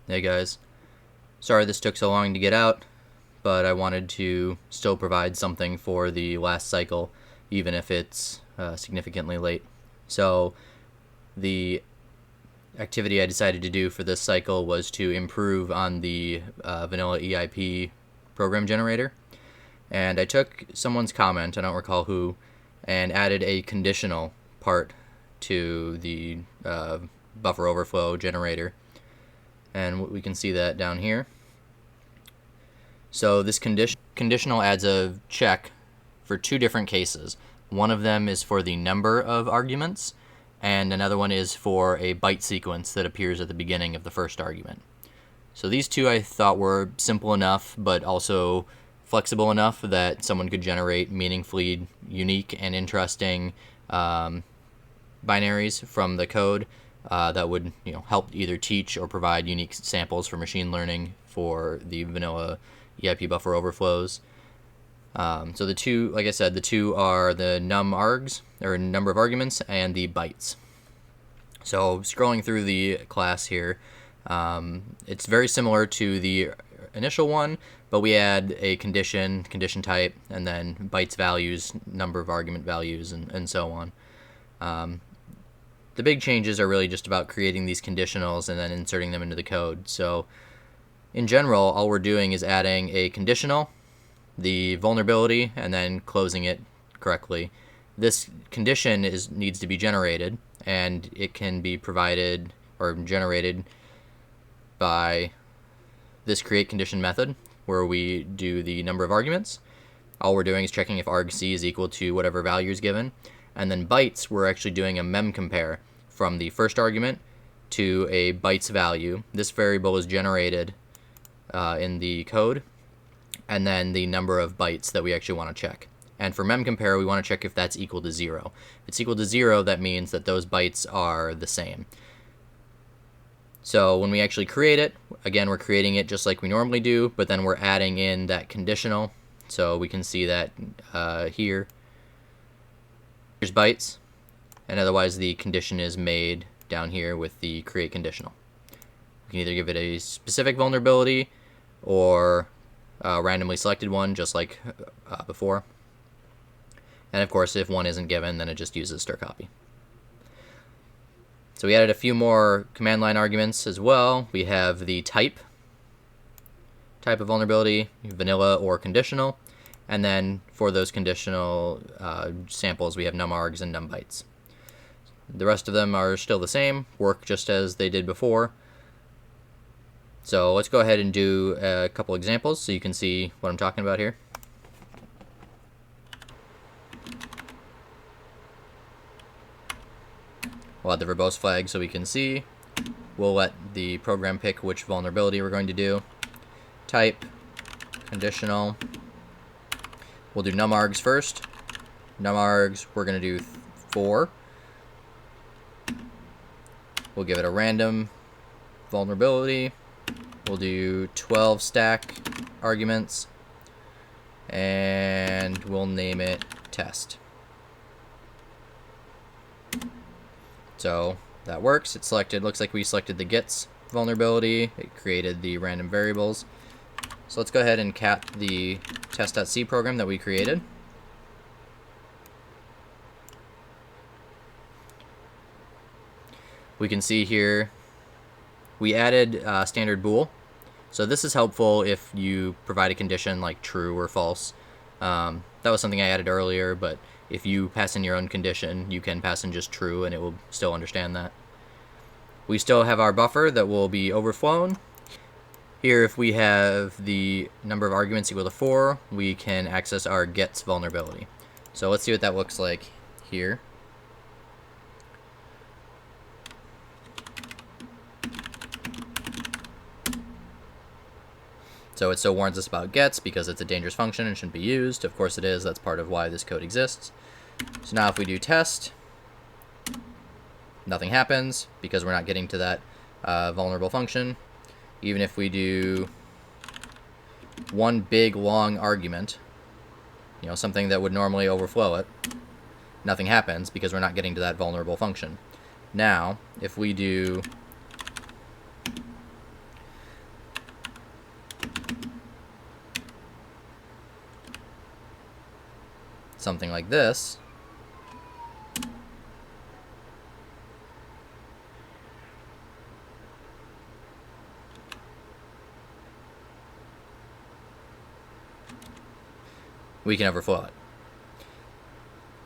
Hey guys, sorry this took so long to get out, but I wanted to still provide something for the last cycle, even if it's significantly late. So the activity I decided to do for this cycle was to improve on the vanilla EIP program generator. And I took someone's comment, I don't recall who, and added a conditional part to the buffer overflow generator. And we can see that down here. So this conditional adds a check for two different cases. One of them is for the number of arguments, and another one is for a byte sequence that appears at the beginning of the first argument. So these two I thought were simple enough, but also flexible enough that someone could generate meaningfully unique and interesting binaries from the code that would help either teach or provide unique samples for machine learning for the vanilla EIP buffer overflows. So the two, like I said, the two are the num args, or number of arguments, and the bytes. So scrolling through the class here, it's very similar to the initial one, but we add a condition type, and then bytes values, number of argument values, and so on. The big changes are really just about creating these conditionals and then inserting them into the code. So in general, all we're doing is adding a conditional, the vulnerability, and then closing it correctly. This condition needs to be generated, and it can be provided or generated by this create condition method, where we do the number of arguments. All we're doing is checking if argc is equal to whatever value is given. And then bytes, we're actually doing a mem compare from the first argument to a bytes value. This variable is generated in the code, and then the number of bytes that we actually want to check. And for mem compare, we want to check if that's equal to 0. If it's equal to 0, that means that those bytes are the same. So when we actually create it, again, we're creating it just like we normally do, but then we're adding in that conditional. So we can see that here. Here's bytes, and otherwise the condition is made down here with the create conditional. We can either give it a specific vulnerability or a randomly selected one, just like before. And of course, if one isn't given, then it just uses strcpy. So we added a few more command line arguments as well. We have the type of vulnerability, vanilla or conditional. And then for those conditional samples, we have numargs and numbytes. The rest of them are still the same, work just as they did before. So let's go ahead and do a couple examples so you can see what I'm talking about here. We'll add the verbose flag so we can see. We'll let the program pick which vulnerability we're going to do. Type, conditional. We'll do numargs first. Numargs, we're going to do 4. We'll give it a random vulnerability. We'll do 12 stack arguments. And we'll name it test. So that works. It selected, looks like we selected the gets vulnerability. It created the random variables. So let's go ahead and cat the test.c program that we created. We can see here we added standard bool. So this is helpful if you provide a condition like true or false. That was something I added earlier, but if you pass in your own condition, you can pass in just true and it will still understand that. We still have our buffer that will be overflown. Here, if we have the number of arguments equal to 4, we can access our gets vulnerability. So let's see what that looks like here. So it still warns us about gets because it's a dangerous function and shouldn't be used. Of course it is. That's part of why this code exists. So now if we do test, nothing happens because we're not getting to that vulnerable function. Even if we do one big long argument, something that would normally overflow it, nothing happens because we're not getting to that vulnerable function. Now, if we do something like this, we can overflow it.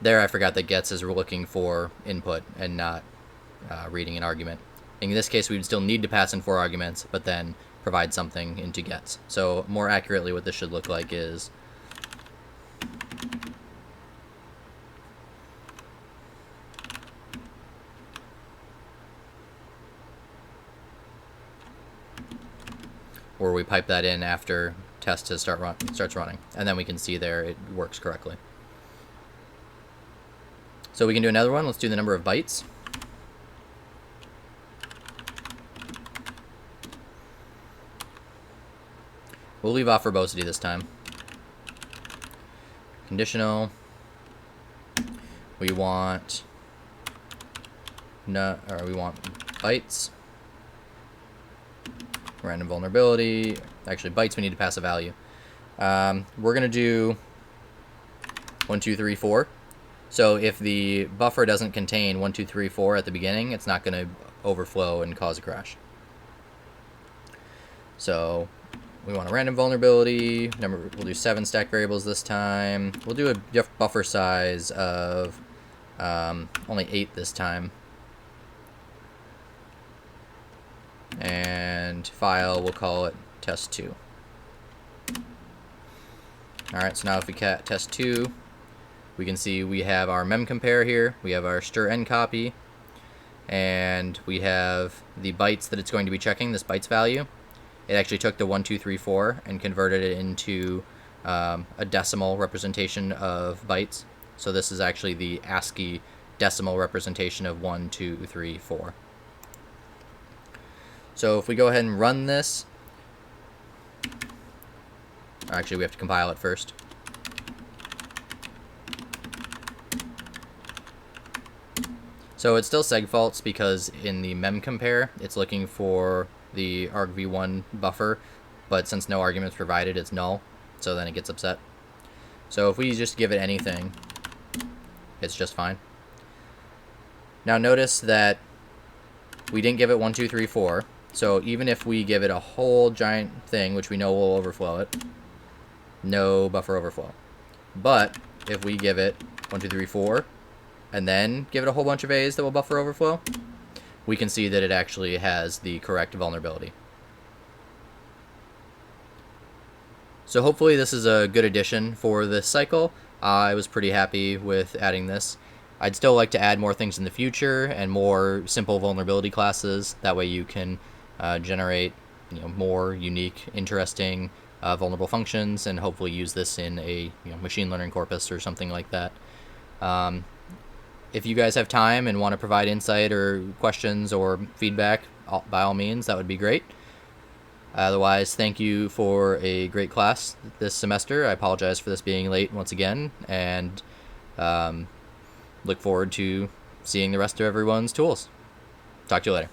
There I forgot that gets is we're looking for input and not reading an argument. In this case, we would still need to pass in 4 arguments, but then provide something into gets. So more accurately, what this should look like is where we pipe that in after test starts running, and then we can see there it works correctly. So we can do another one. Let's do the number of bytes. We'll leave off verbosity this time. Conditional. We want bytes. Random vulnerability. Actually, bytes we need to pass a value. We're gonna do 1, 2, 3, 4. So if the buffer doesn't contain 1, 2, 3, 4 at the beginning, it's not gonna overflow and cause a crash. So we want a random vulnerability. We'll do 7 stack variables this time. We'll do a buffer size of only 8 this time. And file, we'll call it test2. Alright, so now if we test2, we can see we have our mem compare here, we have our stir n copy, and we have the bytes that it's going to be checking, this bytes value. It actually took the 1, 2, 3, 4 and converted it into a decimal representation of bytes. So this is actually the ASCII decimal representation of 1, 2, 3, 4. So if we go ahead and run this, actually we have to compile it first. So it's still segfaults because in the mem compare it's looking for the argv1 buffer, but since no arguments provided, it's null, so then it gets upset. So if we just give it anything, it's just fine. Now notice that we didn't give it 1, 2, 3, 4. So even if we give it a whole giant thing, which we know will overflow it, no buffer overflow. But if we give it 1, 2, 3, 4, and then give it a whole bunch of A's that will buffer overflow, we can see that it actually has the correct vulnerability. So hopefully this is a good addition for this cycle. I was pretty happy with adding this. I'd still like to add more things in the future and more simple vulnerability classes. That way you can generate more unique, interesting, vulnerable functions, and hopefully use this in a machine learning corpus or something like that. If you guys have time and want to provide insight or questions or feedback, by all means, that would be great. Otherwise, thank you for a great class this semester. I apologize for this being late once again, and look forward to seeing the rest of everyone's tools. Talk to you later.